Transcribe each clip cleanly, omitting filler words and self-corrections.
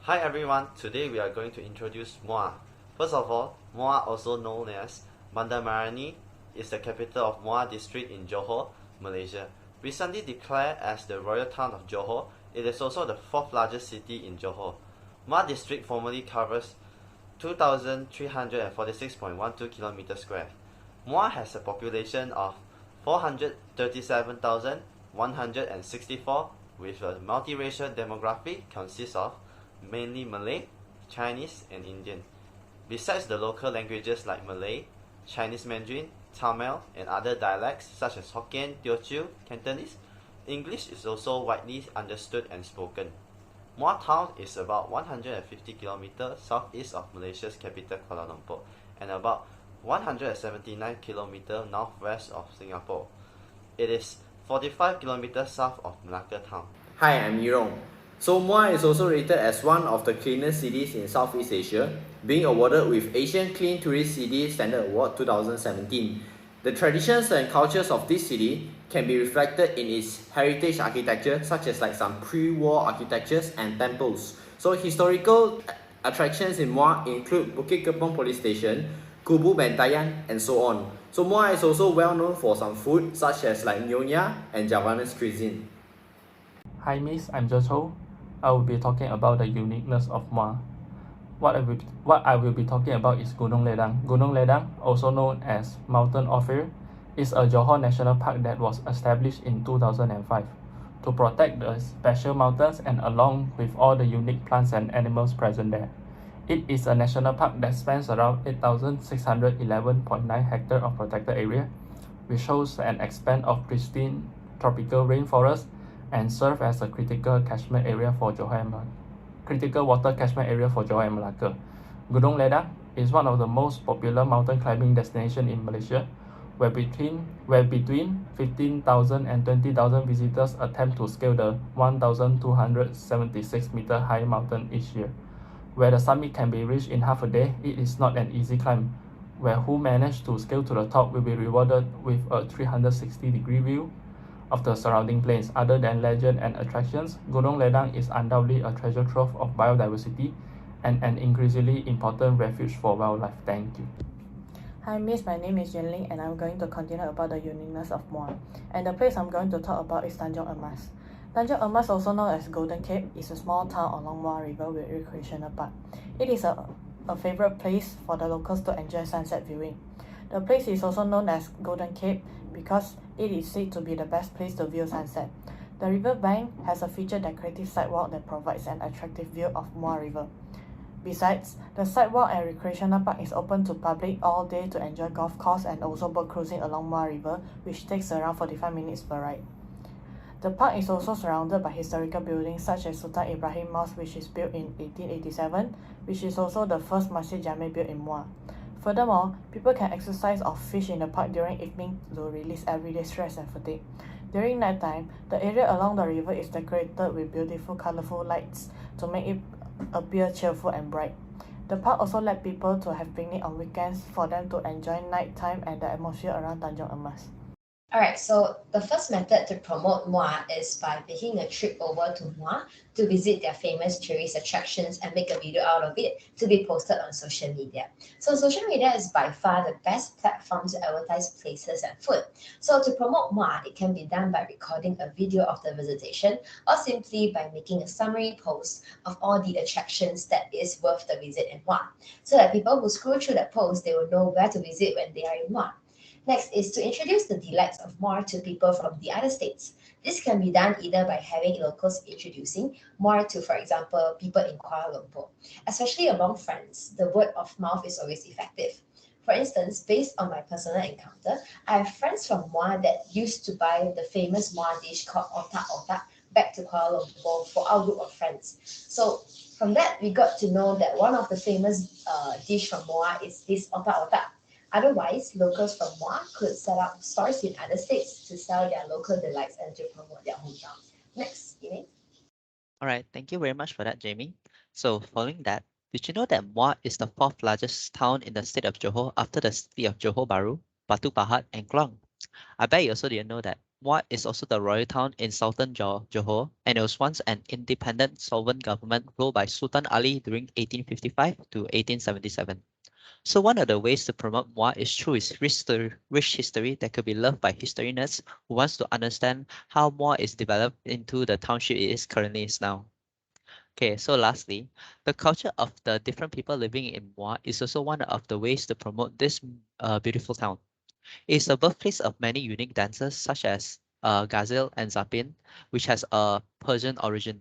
Hi everyone, today we are going to introduce Muar. First of all, Muar, also known as Bandar Marini, is the capital of Muar district in Johor, Malaysia. Recently declared as the royal town of Johor, it is also the fourth largest city in Johor. Muar district formerly covers 2,346.12 km square. Muar has a population of 437,164 with a multiracial demographic consists of mainly Malay, Chinese, and Indian. Besides the local languages like Malay, Chinese Mandarin, Tamil, and other dialects such as Hokkien, Teochew, Cantonese, English is also widely understood and spoken. Muar town is about 150 km southeast of Malaysia's capital Kuala Lumpur and about 179 km northwest of Singapore. It is 45 km south of Malacca town. Hi, I'm Yirong. So Muar is also rated as one of the cleanest cities in Southeast Asia, being awarded with Asian Clean Tourist City Standard Award 2017. The traditions and cultures of this city can be reflected in its heritage architecture, such as like some pre-war architectures and temples. So historical attractions in Muar include Bukit Kepong Police Station, Kubu Bantayan, and so on. So Muar is also well known for some food such as like Nyonya and Javanese cuisine. Hi Miss, I'm Jojo. I will be talking about the uniqueness of Muar. What I will be talking about is Gunung Ledang. Gunung Ledang, also known as Mountain of Fear, is a Johor National Park that was established in 2005 to protect the special mountains and along with all the unique plants and animals present there. It is a national park that spans around 8,611.9 hectares of protected area, which shows an expanse of pristine tropical rainforest and serve as a critical catchment area for Johor and critical water catchment area for Johor and Malacca. Gunung Ledang is one of the most popular mountain climbing destinations in Malaysia, where between 15,000 and 20,000 visitors attempt to scale the 1,276 meter high mountain each year. Where the summit can be reached in half a day, it is not an easy climb, where who manage to scale to the top will be rewarded with a 360-degree view of the surrounding plains. Other than legend and attractions, Gunung Ledang is undoubtedly a treasure trove of biodiversity and an increasingly important refuge for wildlife. Thank you. Hi Miss, my name is Yuanling and I'm going to continue about the uniqueness of Muar. And the place I'm going to talk about is Tanjung Emas. Tanjung Emas, also known as Golden Cape, is a small town along Muar River with recreational park. It is a favorite place for the locals to enjoy sunset viewing. The place is also known as Golden Cape because it is said to be the best place to view sunset. The river bank has a featured decorative sidewalk that provides an attractive view of Muar River. Besides, the sidewalk and recreational park is open to public all day to enjoy golf course and also boat cruising along Muar River, which takes around 45 minutes per ride. The park is also surrounded by historical buildings such as Sultan Ibrahim Mosque, which is built in 1887, which is also the first Masjid Jami built in Muar. Furthermore, people can exercise or fish in the park during evening to release everyday stress and fatigue. During nighttime, the area along the river is decorated with beautiful colorful lights to make it appear cheerful and bright. The park also let people to have picnic on weekends for them to enjoy nighttime and the atmosphere around Tanjung Emas. Alright, so the first method to promote Muar is by taking a trip over to Muar to visit their famous tourist attractions and make a video out of it to be posted on social media. So social media is by far the best platform to advertise places and food. So to promote Muar, it can be done by recording a video of the visitation or simply by making a summary post of all the attractions that is worth the visit in Muar. So that people who scroll through that post, they will know where to visit when they are in Muar. Next is to introduce the delights of Muar to people from the other states. This can be done either by having locals introducing Muar to, for example, people in Kuala Lumpur. Especially among friends, the word of mouth is always effective. For instance, based on my personal encounter, I have friends from Muar that used to buy the famous Muar dish called otak otak back to Kuala Lumpur for our group of friends. So from that, we got to know that one of the famous dish from Muar is this otak otak. Otherwise, locals from Muar could set up stores in other states to sell their local delights and to promote their hometown. Next, Ine. All right, thank you very much for that, Jamie. So following that, did you know that Muar is the fourth largest town in the state of Johor after the city of Johor Bahru, Batu Pahat, and Klang? I bet you also didn't know that Muar is also the royal town in southern Johor, and it was once an independent sovereign government ruled by Sultan Ali during 1855 to 1877. So one of the ways to promote Muar is through its rich history that could be loved by history nerds who wants to understand how Muar is developed into the township it is currently is now. Okay, so lastly, the culture of the different people living in Muar is also one of the ways to promote this beautiful town. It's the birthplace of many unique dances such as Ghazal and Zapin, which has a Persian origin.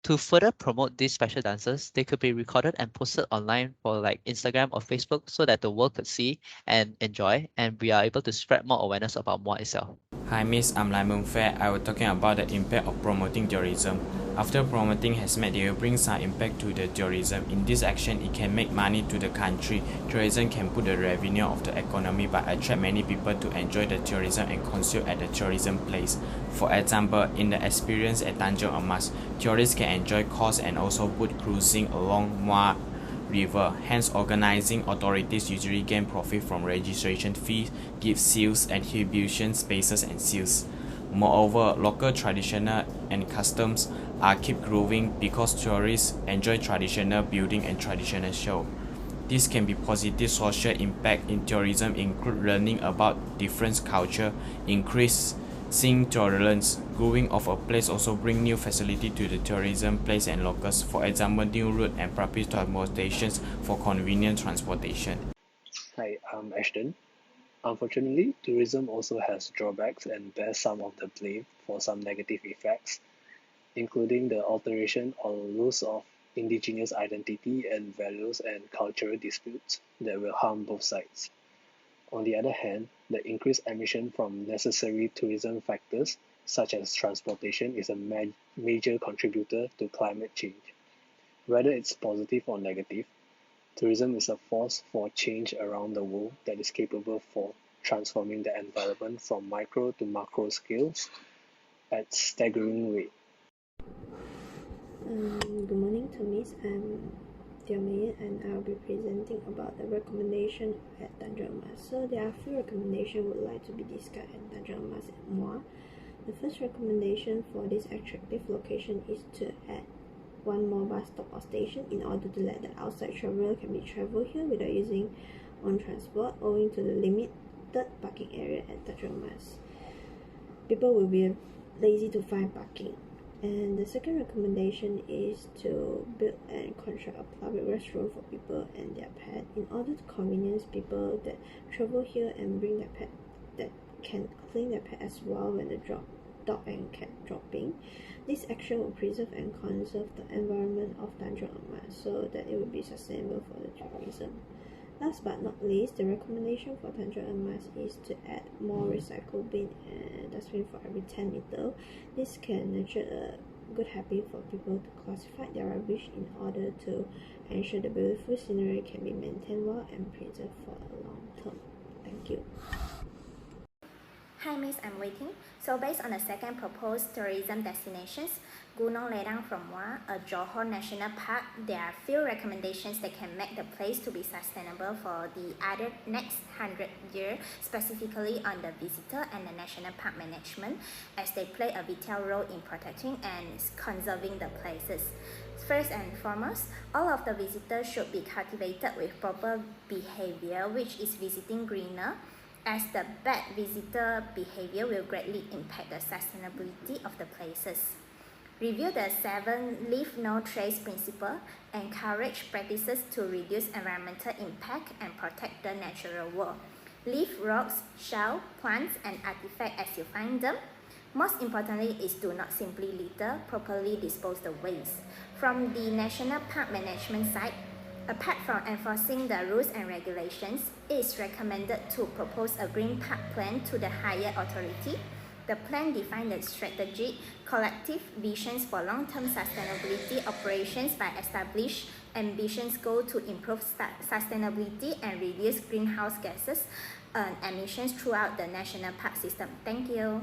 To further promote these special dances, they could be recorded and posted online for like Instagram or Facebook so that the world could see and enjoy, and we are able to spread more awareness about Muar itself. Hi Miss, I'm Lai Fair. I was talking about the impact of promoting tourism. After promoting has made, it will bring some impact to the tourism. In this action, it can make money to the country. Tourism can put the revenue of the economy but attract many people to enjoy the tourism and consume at the tourism place. For example, in the experience at Tanjung Emas, tourists can enjoy course and also boat cruising along Muar River. Hence, organizing authorities usually gain profit from registration fees, gift sales, exhibition spaces, and sales. Moreover, local traditional and customs are keep growing because tourists enjoy traditional building and traditional show. This can be positive social impact in tourism include learning about different culture, increasing tolerance. Growing of a place also bring new facility to the tourism place and locals. For example, new route and public transportations for convenient transportation. Hi, I'm Ashton. Unfortunately, tourism also has drawbacks and bears some of the blame for some negative effects, including the alteration or loss of indigenous identity and values and cultural disputes that will harm both sides. On the other hand, the increased emission from necessary tourism factors, such as transportation, is a major contributor to climate change. Whether it's positive or negative, tourism is a force for change around the world that is capable for transforming the environment from micro to macro scales at staggering rate. Good morning to Miss. I'm Diamay and I'll be presenting about the recommendation at Tanjung Emas. So there are a few recommendations would like to be discussed at Tanjung Emas and Muar. The first recommendation for this attractive location is to add one more bus stop or station in order to let the outside traveler can be travel here without using on transport owing to the limited parking area at Tanjung Emas. People will be lazy to find parking. And the second recommendation is to build and construct a public restroom for people and their pet in order to convenience people that travel here and bring their pet that can clean their pet as well when the dog and cat dropping. This action will preserve and conserve the environment of Tanjung Emas so that it will be sustainable for the tourism. Last but not least, the recommendation for Tanjung Emas is to add more recycle bin and dustbin for every 10 meter. This can nurture a good habit for people to classify their rubbish in order to ensure the beautiful scenery can be maintained well and preserved for a long term. Thank you. Hi Miss, I'm waiting. So based on the second proposed tourism destinations, Gunung Ledang from Muar, a Johor National Park, there are few recommendations that can make the place to be sustainable for the other next 100 years, specifically on the visitor and the national park management, as they play a vital role in protecting and conserving the places. First and foremost, all of the visitors should be cultivated with proper behavior, which is visiting greener, as the bad visitor behavior will greatly impact the sustainability of the places. Review the 7 Leave No Trace principle, encourage practices to reduce environmental impact and protect the natural world. Leave rocks, shells, plants, and artifacts as you find them. Most importantly is do not simply litter, properly dispose the waste. From the National Park Management side, apart from enforcing the rules and regulations, it is recommended to propose a green park plan to the higher authority. The plan defines the strategic, collective visions for long-term sustainability operations by establish ambitious goals to improve sustainability and reduce greenhouse gases emissions throughout the national park system. Thank you.